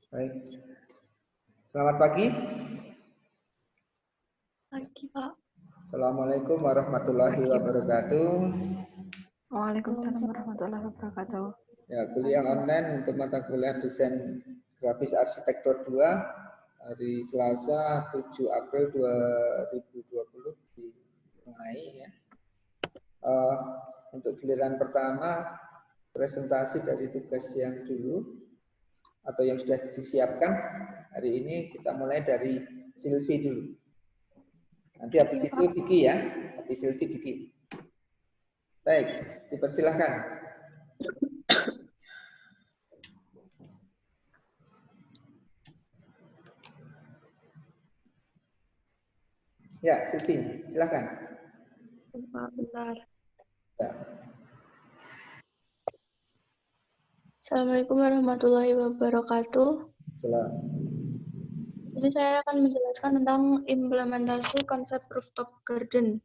Baik. Selamat pagi. Pagi, Pak. Assalamualaikum warahmatullahi Pagi, Pak. wabarakatuh. Waalaikumsalam warahmatullahi wabarakatuh. Ya, kuliah online untuk mata kuliah desain grafis arsitektur 2 hari Selasa 7 April 2020 dimulai ya. Untuk giliran pertama presentasi dari tugas yang dulu atau yang sudah disiapkan hari ini kita mulai dari Silvi dulu. Nanti habis itu Diki ya, habis Silvi Diki. Baik, dipersilahkan. Ya, Silvi, silakan. Bentar. Ya. Assalamualaikum warahmatullahi wabarakatuh. Selamat. Jadi saya akan menjelaskan tentang implementasi konsep rooftop garden.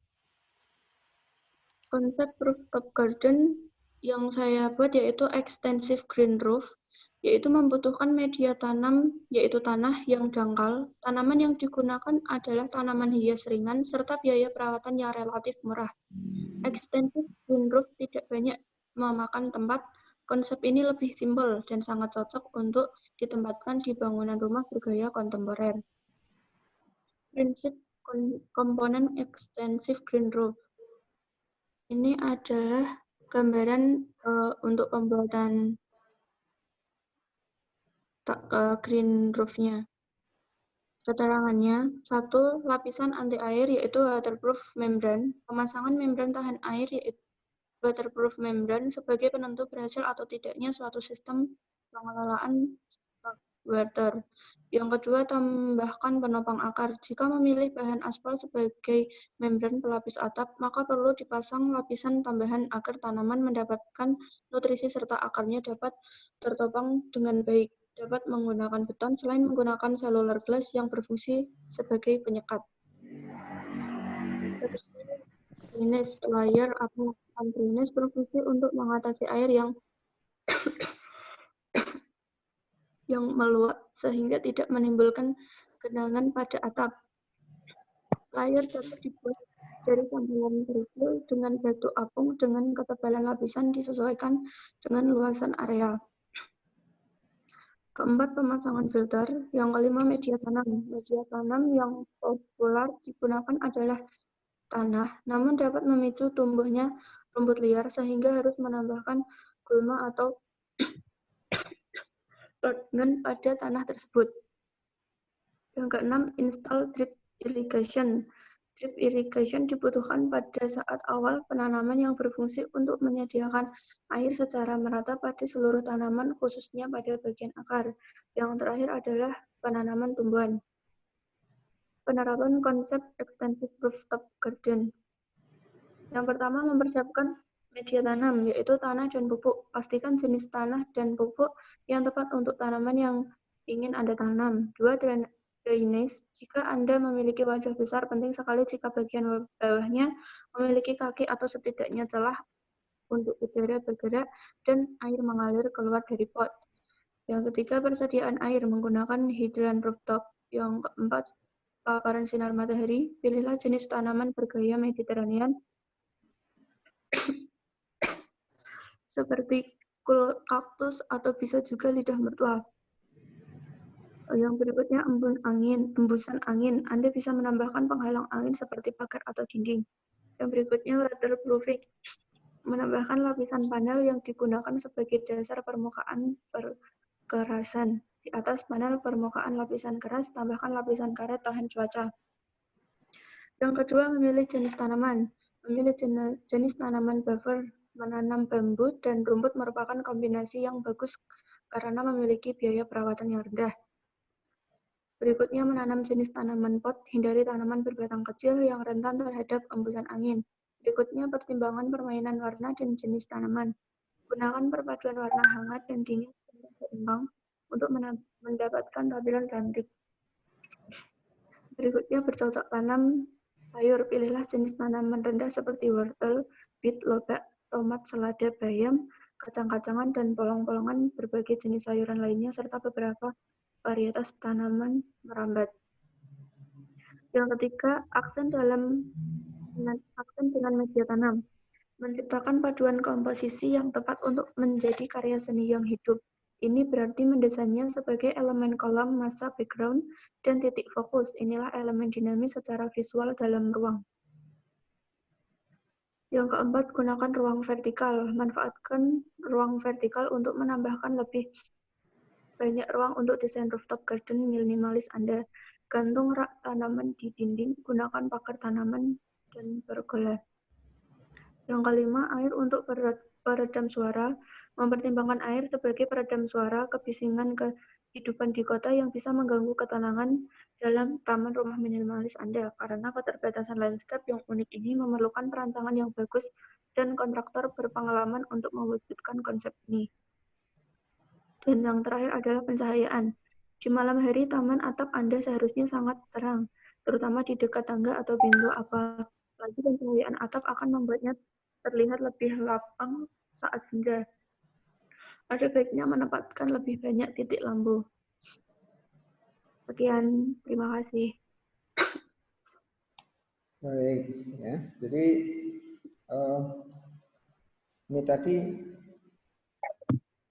Konsep rooftop garden yang saya buat yaitu extensive green roof, yaitu membutuhkan media tanam, yaitu tanah yang dangkal. Tanaman yang digunakan adalah tanaman hias ringan, serta biaya perawatan yang relatif murah. Extensive green roof tidak banyak memakan tempat. Konsep ini lebih simpel dan sangat cocok untuk ditempatkan di bangunan rumah bergaya kontemporer. Prinsip komponen extensive green roof. Ini adalah gambaran untuk pembuatan green roof-nya. Keterangannya, 1. Lapisan anti air yaitu waterproof membrane. Pemasangan membran tahan air yaitu waterproof membrane sebagai penentu berhasil atau tidaknya suatu sistem pengelolaan water. Yang kedua, tambahkan penopang akar. Jika memilih bahan aspal sebagai membran pelapis atap, maka perlu dipasang lapisan tambahan agar tanaman mendapatkan nutrisi serta akarnya dapat tertopang dengan baik. Dapat menggunakan beton selain menggunakan cellular glass yang berfungsi sebagai penyekat. Drainage layer atau drainage berfungsi untuk mengatasi air yang meluap sehingga tidak menimbulkan genangan pada atap. Layer dapat dibuat dari campuran kerikil dengan batu apung dengan ketebalan lapisan disesuaikan dengan luasan area. Keempat, pemasangan filter. Yang kelima, media tanam. Media tanam yang populer digunakan adalah tanah, namun dapat memicu tumbuhnya rumput liar sehingga harus menambahkan gulma atau permangan pada tanah tersebut. Yang keenam, install drip irrigation. Drip irrigation dibutuhkan pada saat awal penanaman yang berfungsi untuk menyediakan air secara merata pada seluruh tanaman, khususnya pada bagian akar. Yang terakhir adalah penanaman tumbuhan. Penerapan konsep extensive rooftop garden. Yang pertama, mempersiapkan media tanam, yaitu tanah dan pupuk. Pastikan jenis tanah dan pupuk yang tepat untuk tanaman yang ingin Anda tanam. 2. Drainage. Jika Anda memiliki wadah besar, penting sekali jika bagian bawahnya memiliki kaki atau setidaknya celah untuk udara bergerak dan air mengalir keluar dari pot. Yang ketiga, persediaan air menggunakan hidran rooftop. Yang keempat, paparan sinar matahari. Pilihlah jenis tanaman bergaya Mediterranean seperti kaktus atau bisa juga lidah mertua. Yang berikutnya, embusan angin. Anda bisa menambahkan penghalang angin seperti pagar atau dinding. Yang berikutnya, waterproofing. Menambahkan lapisan panel yang digunakan sebagai dasar permukaan perkerasan. Di atas panel permukaan lapisan keras, tambahkan lapisan karet tahan cuaca. Yang kedua, memilih jenis tanaman. Memilih jenis tanaman buffer. Menanam bambu dan rumput merupakan kombinasi yang bagus karena memiliki biaya perawatan yang rendah. Berikutnya, menanam jenis tanaman pot. Hindari tanaman berbatang kecil yang rentan terhadap embusan angin. Berikutnya, pertimbangan permainan warna dan jenis tanaman. Gunakan perpaduan warna hangat dan dingin yang seimbang untuk mendapatkan tampilan cantik. Berikutnya, bercocok tanam sayur. Pilihlah jenis tanaman rendah seperti wortel, beet, lobak, tomat, selada, bayam, kacang-kacangan, dan polong-polongan, berbagai jenis sayuran lainnya, serta beberapa varietas tanaman merambat. Yang ketiga, aksen dengan media tanam. Menciptakan paduan komposisi yang tepat untuk menjadi karya seni yang hidup. Ini berarti mendesainnya sebagai elemen kolom, massa, background, dan titik fokus. Inilah elemen dinamis secara visual dalam ruang. Yang keempat, gunakan ruang vertikal. Manfaatkan ruang vertikal untuk menambahkan lebih banyak ruang untuk desain rooftop garden minimalis Anda. Gantung rak tanaman di dinding, gunakan pagar tanaman, dan pergola. Yang kelima, air untuk peredam suara. Mempertimbangkan air sebagai peredam suara kebisingan kehidupan di kota yang bisa mengganggu ketenangan dalam taman rumah minimalis Anda. Karena keterbatasan landscape yang unik ini memerlukan perancangan yang bagus dan kontraktor berpengalaman untuk mewujudkan konsep ini. Dan yang terakhir adalah pencahayaan. Di malam hari, taman atap Anda seharusnya sangat terang, terutama di dekat tangga atau pintu. Apalagi pencahayaan atap akan membuatnya terlihat lebih lapang saat senja. Ada baiknya menempatkan lebih banyak titik lampu. Sekian, terima kasih. Baik, ya. Jadi ini tadi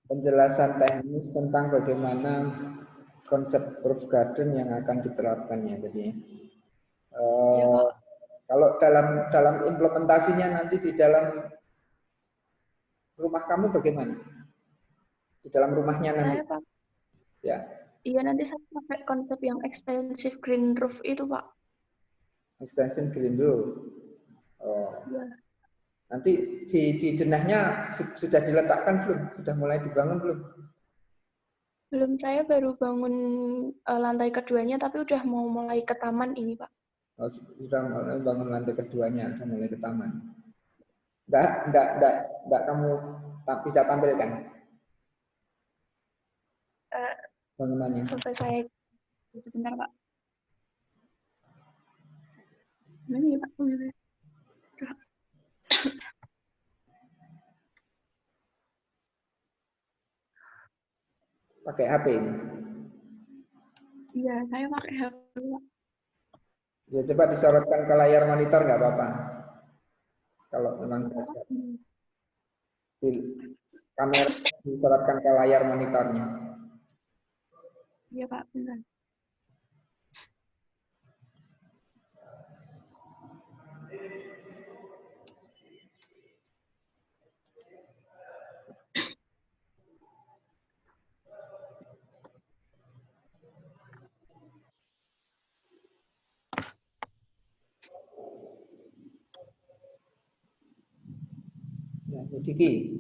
penjelasan teknis tentang bagaimana konsep roof garden yang akan diterapkan ya tadi. Kalau dalam implementasinya nanti di dalam rumah kamu bagaimana? Di dalam rumahnya nanti? Saya Pak. Ya. Iya, nanti saya pakai konsep yang extensive green roof itu, Pak. Extension green roof. Oh. Ya. Nanti di denahnya sudah diletakkan belum? Sudah mulai dibangun belum? Belum, saya baru bangun lantai keduanya, tapi udah mau mulai ke taman ini, Pak. Oh, sudah mulai bangun lantai keduanya, sudah mulai ke taman. Enggak kamu bisa tampilkan bangunannya. Sampai saya sebentar, Pak. Ini Pak. Pakai HP ini? Iya, saya pakai HP. Ya coba disorotkan ke layar monitor nggak apa-apa. Kalau memang sudah siap. Di kamera disorotkan ke layar monitornya. Iya Pak, benar. Ya, Diki.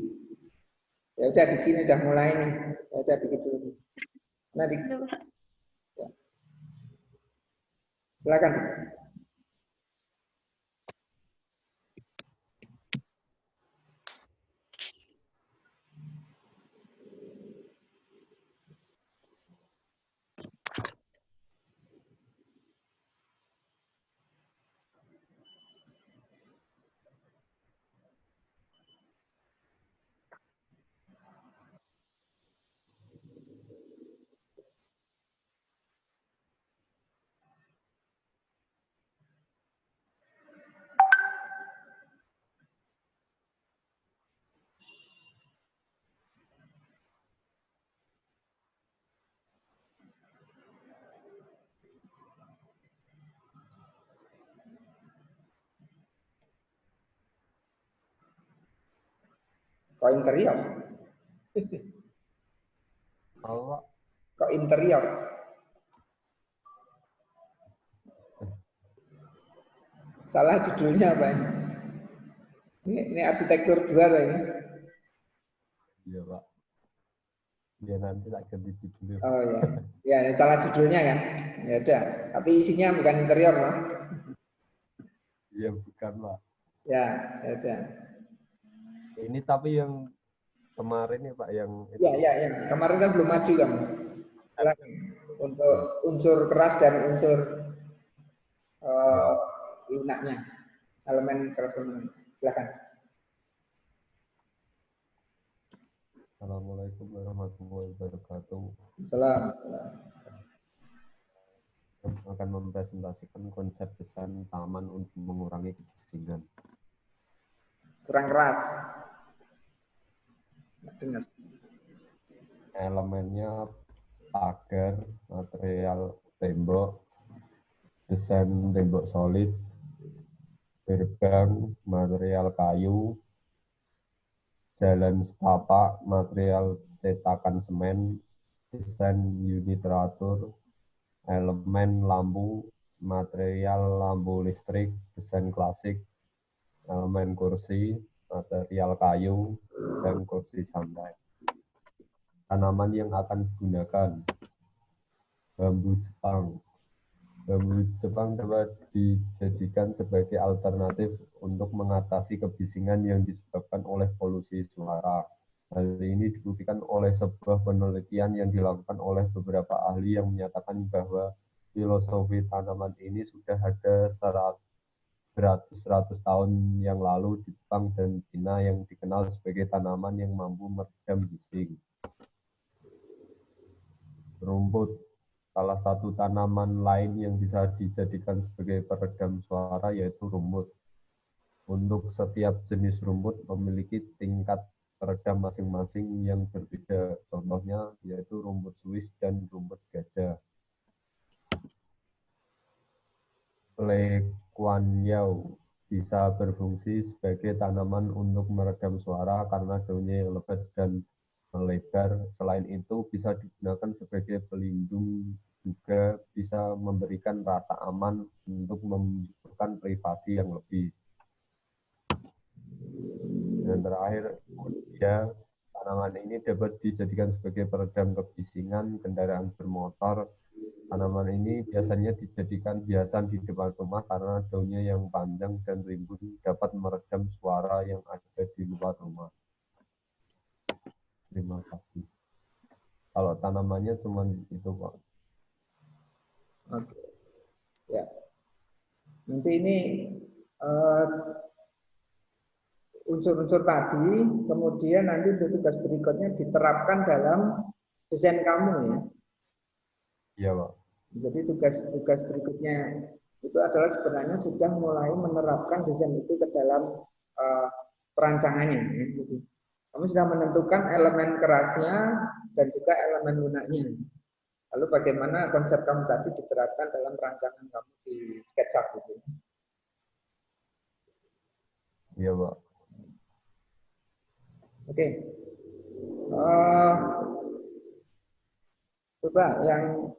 Ya udah Diki ini udah mulai nih. Ya udah Diki dulu. Nah, Diki. Ya. Silakan. Kok interior? Kok interior? Salah judulnya apa ini? Ini arsitektur 2 loh ini. Iya Pak. Ya nanti tak ganti judulnya. Oh ya, ya ini salah judulnya kan? Ya udah. Tapi isinya bukan interior loh. Iya bukan Pak. Ya, ya udah. Ini tapi yang kemarin ya Pak yang itu. Ya. Kemarin kan belum maju kamu. Silakan. Untuk unsur keras dan unsur lunaknya, elemen keras lunak. Silakan. Assalamualaikum warahmatullahi wabarakatuh. Salam. akan mempresentasikan konsep desain taman untuk mengurangi kebisingan. Kurang keras. Nggak dengar. Elemennya pagar, material tembok, desain tembok solid, gerbang, material kayu, jalan setapak, material cetakan semen, desain unit teratur, elemen lampu, material lampu listrik, desain klasik, elemen kursi, material kayu, desain kursi santai. Tanaman yang akan digunakan, bambu Jepang. Bambu Jepang dapat dijadikan sebagai alternatif untuk mengatasi kebisingan yang disebabkan oleh polusi suara. Hal ini dibuktikan oleh sebuah penelitian yang dilakukan oleh beberapa ahli yang menyatakan bahwa filosofi tanaman ini sudah ada beratus-ratus tahun yang lalu di Jepang dan Cina yang dikenal sebagai tanaman yang mampu meredam bising. Rumput. Salah satu tanaman lain yang bisa dijadikan sebagai peredam suara yaitu rumput. Untuk setiap jenis rumput memiliki tingkat peredam masing-masing yang berbeda. Contohnya yaitu rumput Swiss dan rumput gajah. Lequaniau bisa berfungsi sebagai tanaman untuk meredam suara karena daunnya yang lebat dan melebar. Selain itu, bisa digunakan sebagai pelindung, juga bisa memberikan rasa aman untuk membutuhkan privasi yang lebih. Dan terakhir, ya, tanaman ini dapat dijadikan sebagai peredam kebisingan kendaraan bermotor. Tanaman ini biasanya dijadikan hiasan di depan rumah karena daunnya yang panjang dan rimbun dapat meredam suara yang ada di luar rumah. Terima kasih. Kalau tanamannya cuma itu, Pak. Oke. Ya. Nanti ini unsur-unsur tadi, kemudian nanti untuk tugas berikutnya diterapkan dalam desain kamu ya. Iya, Pak. Jadi tugas berikutnya itu adalah sebenarnya sudah mulai menerapkan desain itu ke dalam perancangannya. Ya. Jadi, kamu sudah menentukan elemen kerasnya dan juga elemen lunaknya. Lalu bagaimana konsep kamu tadi diterapkan dalam rancangan kamu di SketchUp gitu. Iya, Pak. Oke. Coba yang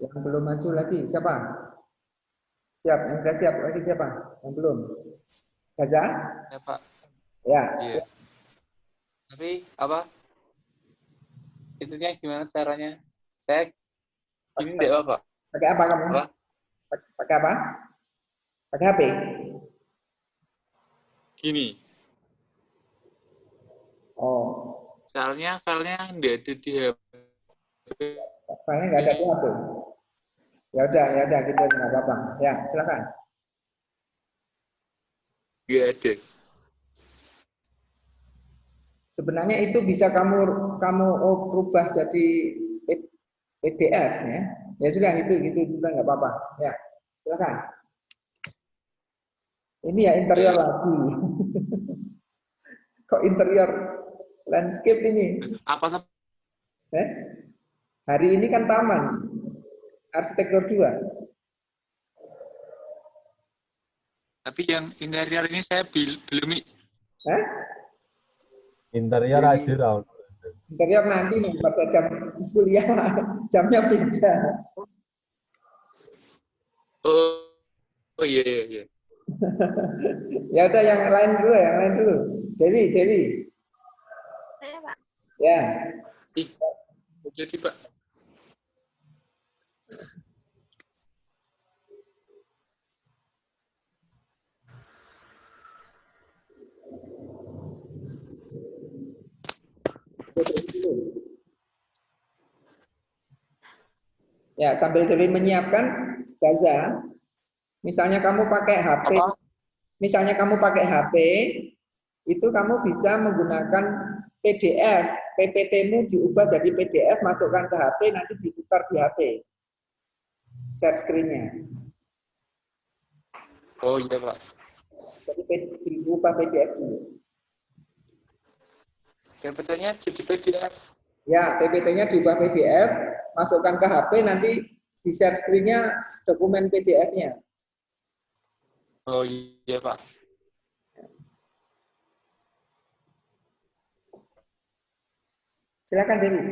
belum maju lagi siapa? Siap, yang sudah siap lagi siapa? Yang belum? Gaza? Ya, Pak. Ya. Iya. Tapi apa? Itunya gimana caranya? Saya gini enggak apa, Pak? Pakai apa kamu? Apa? Pakai apa? Pakai HP? Gini. Oh. Soalnya filenya enggak ada di HP. Filenya nggak ada di HP. Ya udah gitu nggak apa-apa. Ya, silakan. Enggak ada. Sebenarnya itu bisa kamu rubah jadi PDF ya. Ya sudah gitu juga nggak apa-apa. Ya, silakan. Ini ya interior lagi. Kok interior landscape ini? Apa tuh? Hari ini kan taman. Arsitektur 2. Tapi yang interior ini saya belum. Interior aja, Raul. Interior nanti nih pada jam kuliah, jamnya beda. Oh iya. Ya udah yang lain dulu. Dewi. Saya, Pak. Ya. Jadi, Pak. Ya, sambil Dewi menyiapkan, Gaza, misalnya kamu pakai HP, Apa? itu kamu bisa menggunakan PDF, PPT-mu diubah jadi PDF, masukkan ke HP, nanti diputar di HP. Share screen-nya. Oh iya Pak. Jadi diubah PDF dulu. PPT-nya jadi PDF. Ya, PPT-nya diubah PDF, masukkan ke HP, nanti di share screen-nya dokumen PDF-nya. Oh iya Pak. Silakan Dewi.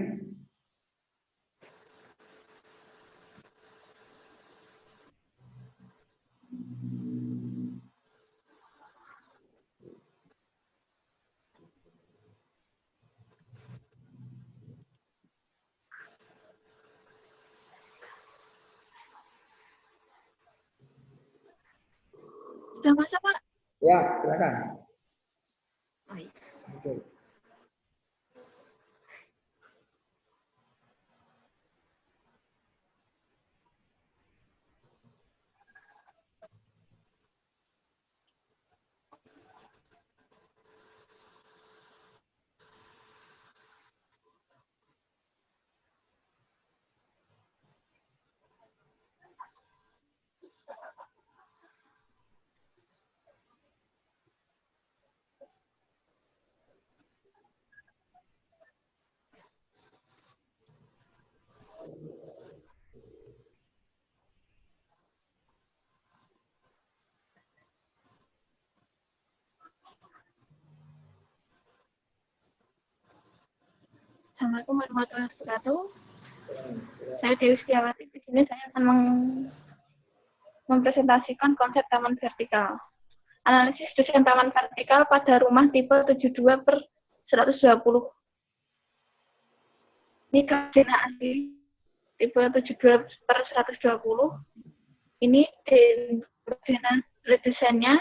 Sudah masuk, Pak? Ya, silakan. Baik. Oke. Assalamualaikum warahmatullahi wabarakatuh. Saya Dewi Setiawati. Di sini saya akan mempresentasikan konsep taman vertikal. Analisis desain taman vertikal pada rumah tipe 72/120. Ini kajian asli tipe 72/120. Ini desainnya.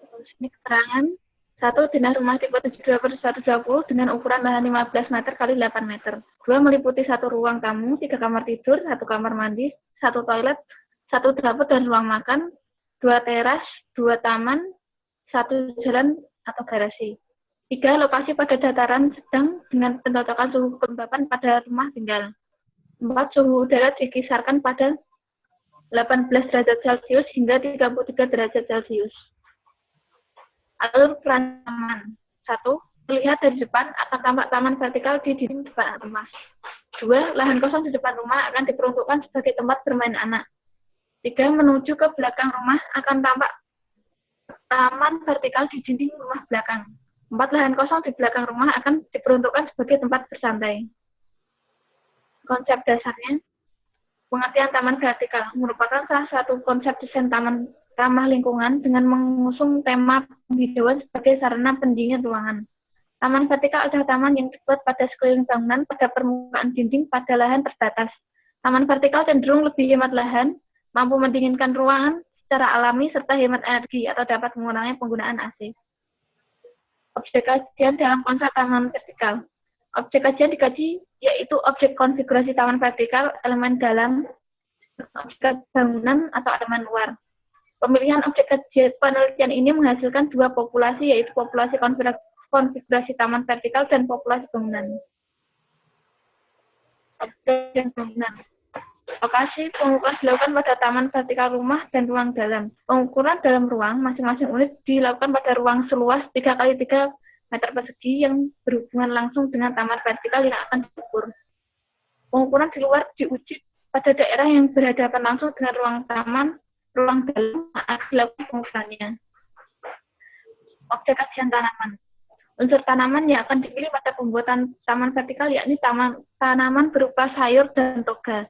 Terus ini keterangan. 1. Dinah rumah tipe 72/120 dengan ukuran lahan 15 meter x 8 meter. 2. Meliputi 1 ruang tamu, 3 kamar tidur, 1 kamar mandi, 1 toilet, 1 dapur dan ruang makan, 2 teras, 2 taman, 1 jalan atau garasi. 3. Lokasi pada dataran sedang dengan pencocokan suhu kelembapan pada rumah tinggal. 4. Suhu udara dikisarkan pada 18 derajat Celcius hingga 33 derajat Celcius. Alur peran taman. 1. Melihat dari depan akan tampak taman vertikal di dinding depan rumah. 2. Lahan kosong di depan rumah akan diperuntukkan sebagai tempat bermain anak. 3. Menuju ke belakang rumah akan tampak taman vertikal di dinding rumah belakang. 4. Lahan kosong di belakang rumah akan diperuntukkan sebagai tempat bersantai. Konsep dasarnya, pengertian taman vertikal merupakan salah satu konsep desain taman ramah lingkungan dengan mengusung tema penghijauan sebagai sarana pendingin ruangan. Taman vertikal adalah taman yang dibuat pada sekeliling bangunan pada permukaan dinding pada lahan terbatas. Taman vertikal cenderung lebih hemat lahan, mampu mendinginkan ruangan secara alami, serta hemat energi atau dapat mengurangi penggunaan AC. Objek kajian dalam konsep taman vertikal. Objek kajian dikaji yaitu objek konfigurasi taman vertikal, elemen dalam, objek bangunan atau elemen luar. Pemilihan objek kajian penelitian ini menghasilkan 2 populasi, yaitu populasi konfigurasi taman vertikal dan populasi bangunan. Objek dan bangunan. Lokasi pengukuran dilakukan pada taman vertikal rumah dan ruang dalam. Pengukuran dalam ruang masing-masing unit dilakukan pada ruang seluas 3x3 meter persegi yang berhubungan langsung dengan taman vertikal yang akan diukur. Pengukuran di luar diuji pada daerah yang berhadapan langsung dengan ruang taman, ruang dalam akan dilakukan pengukurannya. Objek kajian tanaman. Unsur tanaman yang akan dipilih pada pembuatan taman vertikal yakni tanaman berupa sayur dan toga.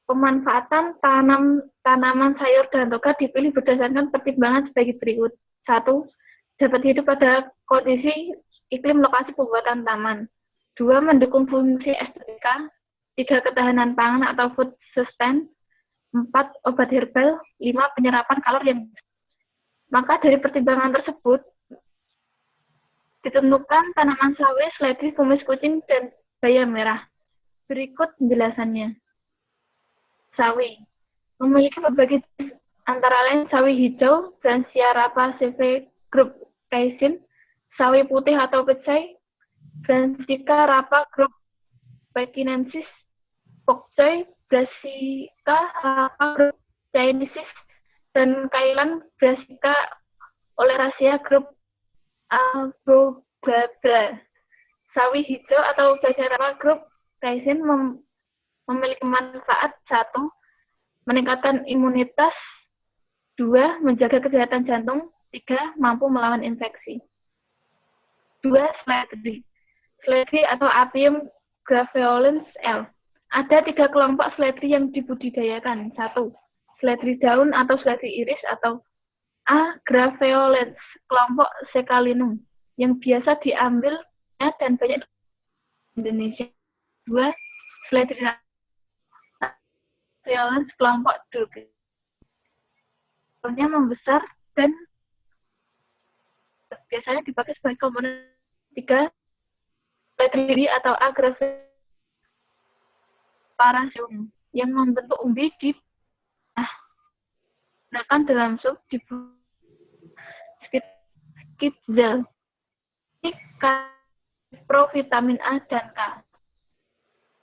Pemanfaatan tanaman sayur dan toga dipilih berdasarkan pertimbangan sebagai berikut. 1. Dapat hidup pada kondisi iklim lokasi pembuatan taman. 2. Mendukung fungsi estetika. 3. Ketahanan pangan atau food sustain. 4. Obat herbal. 5. Penyerapan kalori yang. Maka dari pertimbangan tersebut, ditentukan tanaman sawi, seledri, kumis kucing, dan bayam merah. Berikut penjelasannya. Sawi memiliki berbagai jenis, antara lain sawi hijau, Brassica rapaceae grup kaisin, sawi putih atau pecai, Brassica rapa grup Pekinensis, pokcoy, Brassica rapa grup Chinensis, dan kailan Brassica oleracea grup Alboglabra. Sawi hijau atau Brassica rapa grup kaisin memiliki manfaat 1. Meningkatkan imunitas, 2. Menjaga kesehatan jantung, 3. Mampu melawan infeksi. 2. Sledri. Sledri atau Apium graveolens L. Ada 3 kelompok sledri yang dibudidayakan. 1. Sledri daun atau sledri iris atau A. graveolens, kelompok Secalinum, yang biasa diambil dan banyak di Indonesia. 2. Sledri graveolens, kelompok Dulce. Membesar dan biasanya dipakai sebagai komponen. 3. Sledri atau Agrave parasium yang membentuk umbi di dalam sup di skitzel. Provitamin A dan K.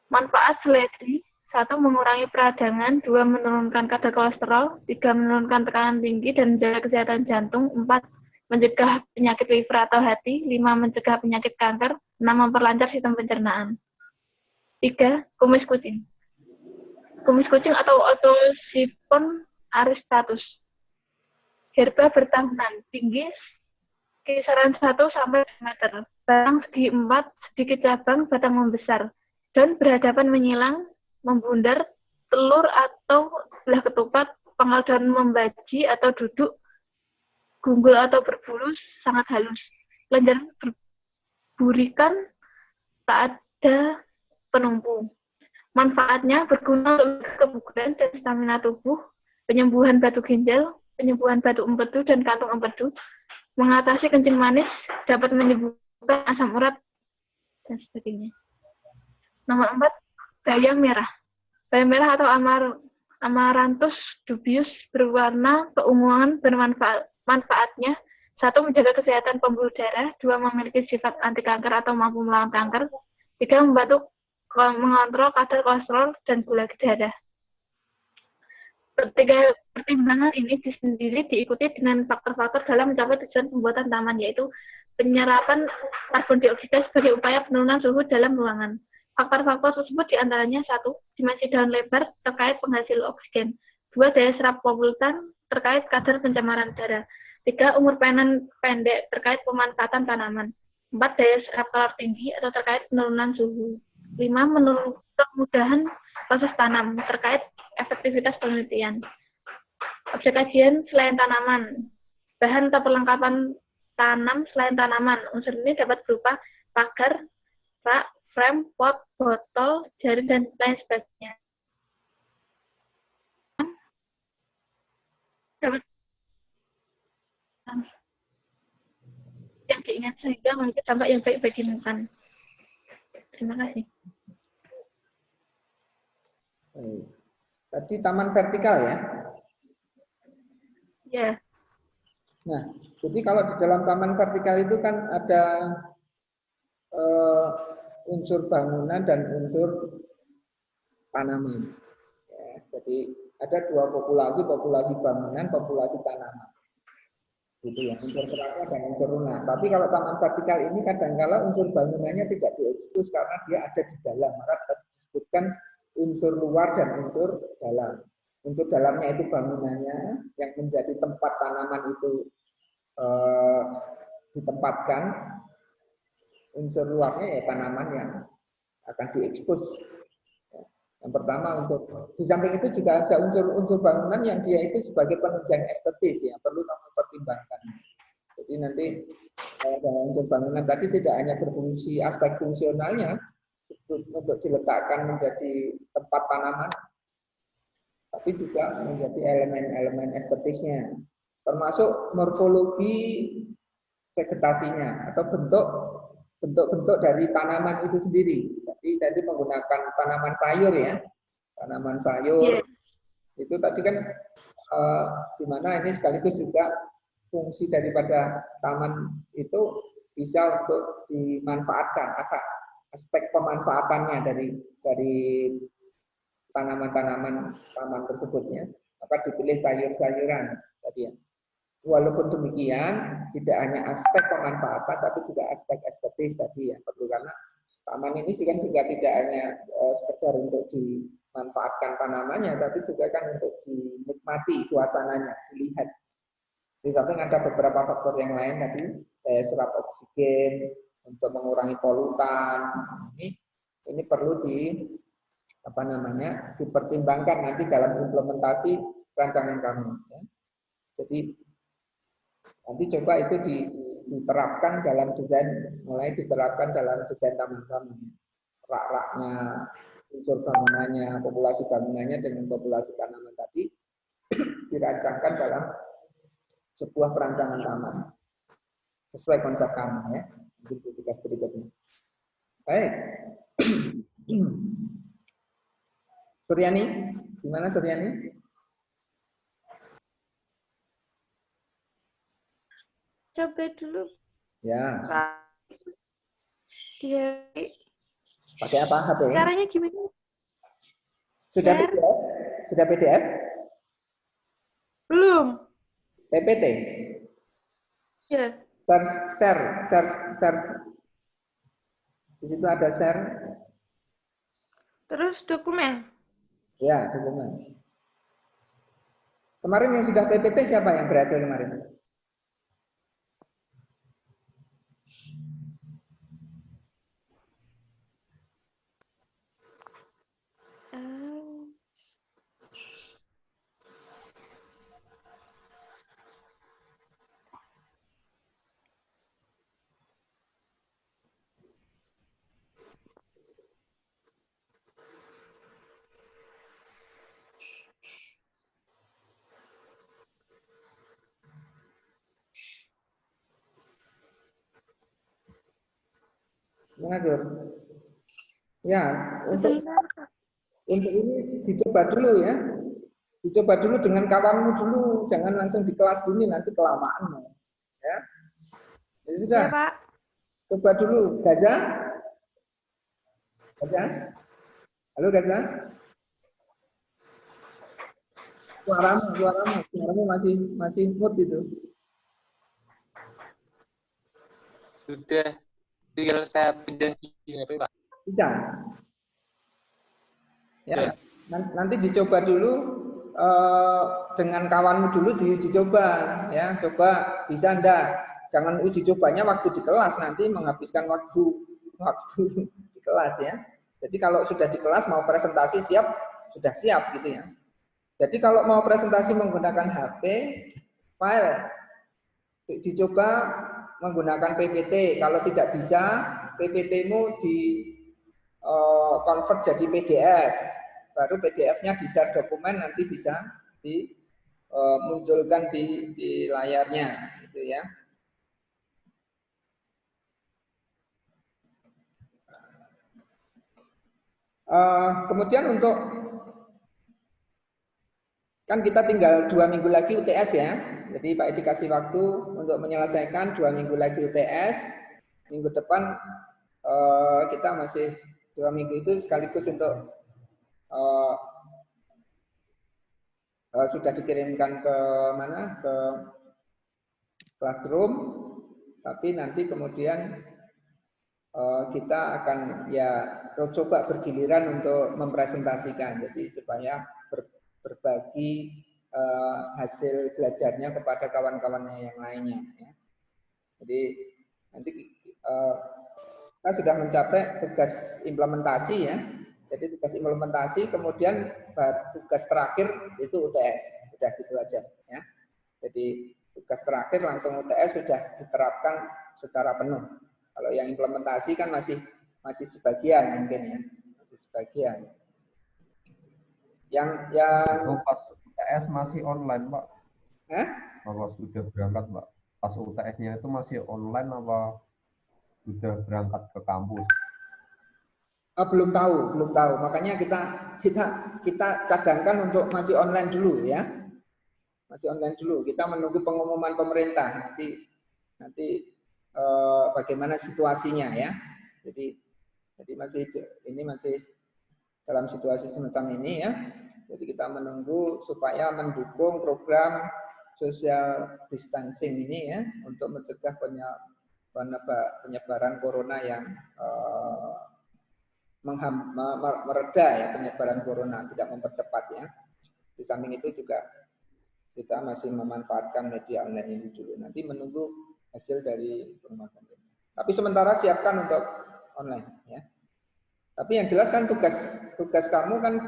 Manfaat seledri: 1. Mengurangi peradangan, 2. Menurunkan kadar kolesterol, 3. Menurunkan tekanan tinggi dan menjaga kesehatan jantung, 4. Mencegah penyakit liver atau hati, 5. Mencegah penyakit kanker, 6. Memperlancar sistem pencernaan. 3. Kumis kucing. Kumis kucing atau Otosiphon aristatus. Herba bertahunan, tinggi kisaran 1 sampai 2 meter. Batang segi 4, sedikit cabang, batang membesar. Daun berhadapan menyilang, membundar, telur atau belah ketupat, pangkal daun membaji atau duduk, gunggul atau berbulu, sangat halus. Kelenjar berburikan, tak ada penumpu. Manfaatnya berguna untuk kebugaran dan stamina tubuh, penyembuhan batu ginjal, penyembuhan batu empedu dan kantung empedu, mengatasi kencing manis, dapat menyembuhkan asam urat, dan sebagainya. Nomor 4, bayam merah. Bayam merah atau Amaranthus dubius berwarna keunguan bermanfaat. Manfaatnya: 1. Menjaga kesehatan pembuluh darah, 2. Memiliki sifat anti kanker atau mampu melawan kanker, 3. Membantu mengontrol kadar kolesterol dan gula darah. Ketiga pertimbangan ini sendiri diikuti dengan faktor-faktor dalam mencapai tujuan pembuatan taman, yaitu penyerapan karbon dioksida sebagai upaya penurunan suhu dalam ruangan. Faktor-faktor tersebut diantaranya: 1. Dimensi daun lebar terkait penghasil oksigen, 2. Daya serap polutan terkait kadar pencemaran udara, 3. Umur panen pendek terkait pemanfaatan tanaman, 4. Daya serap kalori tinggi atau terkait penurunan suhu, 5. Menurut kemudahan proses tanam terkait efektivitas penelitian. Objek kajian selain tanaman, bahan atau perlengkapan tanam selain tanaman. Unsur ini dapat berupa pagar, rak, frame, pot, botol, jaring, dan lain sebagainya. Dapat yang diingat sehingga memiliki dampak yang baik bagi lingkungan. Terima kasih. Tadi taman vertikal ya? Ya. Nah, jadi kalau di dalam taman vertikal itu kan ada unsur bangunan dan unsur tanaman. Ya, jadi ada 2 populasi, populasi bangunan, populasi tanaman. Gitu ya, unsur kerangka dan unsur lunak. Tapi kalau taman vertikal ini kadang-kala unsur bangunannya tidak diekspos karena dia ada di dalam, maka disebutkan unsur luar dan unsur dalam. Unsur dalamnya itu bangunannya yang menjadi tempat tanaman itu ditempatkan. Unsur luarnya ya tanaman yang akan diekspos. Yang pertama untuk di samping itu juga ada unsur-unsur bangunan yang dia itu sebagai penunjang estetis ya, perlu kamu pertimbangkan. Jadi nanti unsur bangunan tadi tidak hanya berfungsi aspek fungsionalnya untuk diletakkan menjadi tempat tanaman, tapi juga menjadi elemen-elemen estetisnya, termasuk morfologi vegetasinya atau bentuk-bentuk dari tanaman itu sendiri. Jadi menggunakan tanaman sayur ya, tanaman sayur itu tadi kan di mana ini sekaligus juga fungsi daripada taman itu bisa untuk dimanfaatkan, aspek pemanfaatannya dari tanaman-tanaman taman tersebutnya, maka dipilih sayur-sayuran tadi ya. Walaupun demikian, tidak hanya aspek pemanfaatan, tapi juga aspek estetis tadi ya perlu, karena taman ini juga tidak hanya sekedar untuk dimanfaatkan tanamannya, tapi juga kan untuk dinikmati suasananya, dilihat. Di samping ada beberapa faktor yang lain tadi, daya serap oksigen untuk mengurangi polutan. Ini perlu dipertimbangkan nanti dalam implementasi rancangan kamu. Ya. Jadi nanti coba itu diterapkan dalam desain, mulai diterapkan dalam desain taman kamu. Rak-raknya, unsur bangunannya, populasi bangunannya dengan populasi tanaman tadi dirancangkan dalam sebuah perancangan taman sesuai konsep kamu ya. Nanti tugas berikutnya. Baik. Suryani, gimana Suryani? Coba dulu. Ya. Dia pakai apa HP? caranya gimana? Sudah PDF? Sudah PDF? Belum. PPT? Ya. Share. Di situ ada share. Terus dokumen. Ya, dokumen. Kemarin yang sudah PPT siapa yang berhasil kemarin? Mengajar. Ya, untuk ini dicoba dulu ya. Dicoba dulu dengan kawanmu dulu, jangan langsung di kelas gini nanti kelamaan. Ya. Jadi sudah. Ya, Pak. Coba dulu, Gaza. Gaza? Halo Gaza? Suaramu masih mute itu. Sudah. Tinggal saya pindah di HP, Pak. Tidak. Ya, nanti dicoba dulu dengan kawanmu dulu diuji coba ya, coba bisa enggak. Jangan uji cobanya waktu di kelas, nanti menghabiskan waktu di kelas ya. Jadi kalau sudah di kelas mau presentasi siap, sudah siap gitu ya. Jadi kalau mau presentasi menggunakan HP, file dicoba menggunakan PPT. Kalau tidak bisa, PPT-mu di convert jadi PDF. Baru PDF-nya di share dokumen, nanti bisa dimunculkan di layarnya, gitu ya. Kemudian untuk kan kita tinggal 2 minggu lagi UTS ya. Jadi Pak Edi kasih waktu untuk menyelesaikan 2 minggu lagi UTS. Minggu depan kita masih 2 minggu itu sekaligus untuk sudah dikirimkan ke mana, ke classroom, tapi nanti kemudian kita akan ya coba bergiliran untuk mempresentasikan, jadi supaya berbagi hasil belajarnya kepada kawan-kawannya yang lainnya. Ya. Jadi nanti kita sudah mencapai tugas implementasi ya. Jadi tugas implementasi, kemudian tugas terakhir itu UTS, sudah gitu aja ya. Jadi tugas terakhir langsung UTS sudah diterapkan secara penuh. Kalau yang implementasi kan masih sebagian mungkin ya, masih sebagian. Yang pas UTS masih online Pak? Kalau sudah berangkat Pak, pas UTS-nya itu masih online apa sudah berangkat ke kampus? Belum tahu. Makanya kita cadangkan untuk masih online dulu ya. Masih online dulu. Kita menunggu pengumuman pemerintah. Nanti bagaimana situasinya ya. Jadi masih dalam situasi semacam ini ya. Jadi kita menunggu supaya mendukung program social distancing ini ya untuk mencegah penyebaran corona yang mereda ya, penyebaran corona tidak mempercepat ya. Di samping itu juga kita masih memanfaatkan media online ini dulu. Nanti menunggu hasil dari pengumuman. Tapi sementara siapkan untuk online ya. Tapi yang jelas kan tugas kamu kan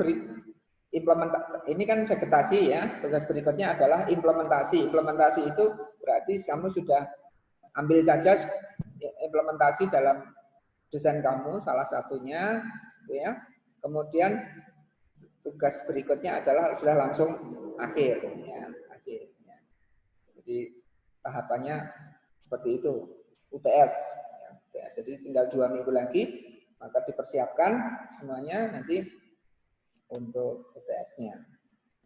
ini kan vegetasi ya. Tugas berikutnya adalah implementasi. Implementasi itu berarti kamu sudah ambil saja implementasi dalam desain kamu salah satunya ya. Kemudian tugas berikutnya adalah sudah langsung akhir ya. Jadi tahapannya seperti itu, UTS. Ya, jadi tinggal 2 minggu lagi, maka dipersiapkan semuanya nanti untuk UTS-nya.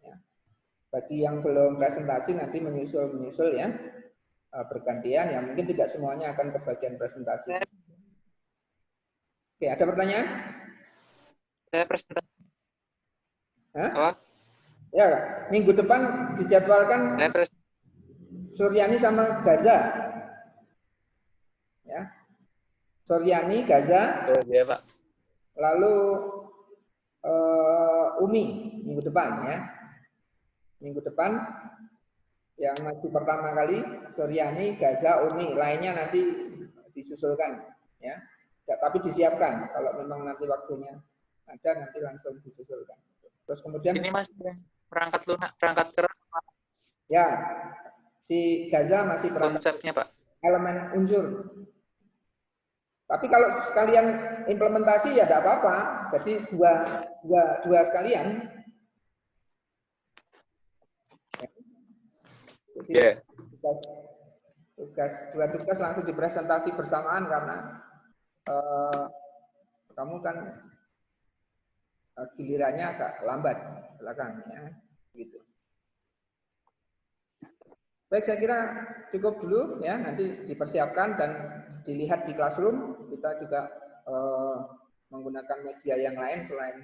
Ya. Bagi yang belum presentasi nanti menyusul ya, bergantian. Ya mungkin tidak semuanya akan kebagian presentasi. Oke, ada pertanyaan? Saya presentasi. Hah? Apa? Ya, minggu depan dijadwalkan Suryani sama Gaza. Ya. Suryani, Gaza. Oh, iya, Pak. Lalu Umi minggu depan ya. Minggu depan yang maju pertama kali Suryani, Gaza, Umi, lainnya nanti disusulkan ya. Tapi disiapkan kalau memang nanti waktunya ada nanti langsung disusulkan. Terus kemudian ini masih perangkat lunak, perangkat keras. Ya, si Gaza masih konsepnya, Pak. Elemen unsur. Tapi kalau sekalian implementasi ya tidak apa-apa. Jadi dua sekalian. Jadi dua tugas langsung dipresentasi bersamaan karena kamu kan gilirannya agak lambat belakang ya, gitu. Baik, saya kira cukup dulu ya, nanti dipersiapkan dan dilihat di classroom. Kita juga menggunakan media yang lain selain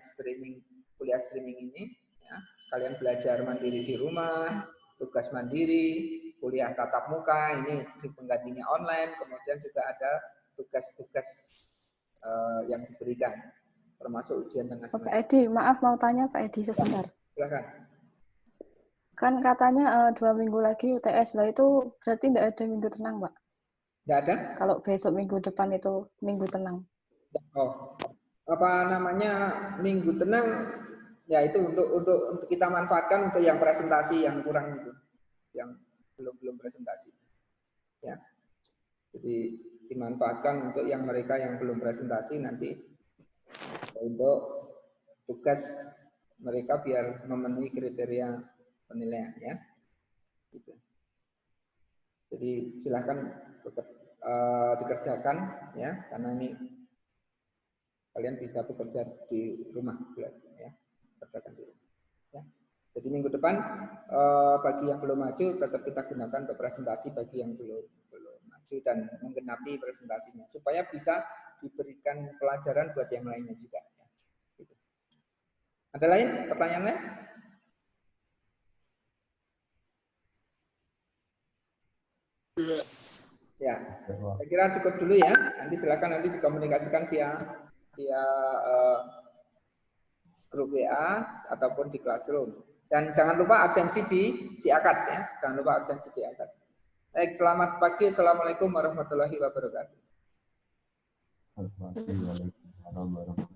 kuliah streaming ini. Ya. Kalian belajar mandiri di rumah, tugas mandiri, kuliah tatap muka, ini penggantinya online. Kemudian juga ada tugas-tugas yang diberikan, termasuk ujian tengah semester. Pak Edi, maaf mau tanya Pak Edi sebentar. Silakan. Kan katanya 2 minggu lagi UTS, lah itu berarti tidak ada minggu tenang, Pak? Tidak ada? Kalau besok minggu depan itu minggu tenang. Oh, apa namanya minggu tenang? Ya itu untuk kita manfaatkan untuk yang presentasi yang kurang itu, yang belum presentasi. Ya, jadi dimanfaatkan untuk yang mereka yang belum presentasi nanti untuk tugas mereka biar memenuhi kriteria penilaian ya. Gitu. Jadi silahkan dikerjakan ya, karena ini kalian bisa bekerja di rumah ya, kerjakan di rumah. Ya. Jadi minggu depan bagi yang belum maju tetap kita gunakan untuk presentasi, bagi yang belum maju dan menggenapi presentasinya supaya bisa diberikan pelajaran buat yang lainnya juga. Ya. Gitu. Ada lain pertanyaan lain? Ya, saya kira cukup dulu ya. Nanti silakan nanti dikomunikasikan via grup WA ataupun di classroom. Dan jangan lupa absensi di akad ya. Jangan lupa absensi di akad. Baik, selamat pagi. Assalamualaikum warahmatullahi wabarakatuh. Waalaikumsalam warahmatullahi wabarakatuh.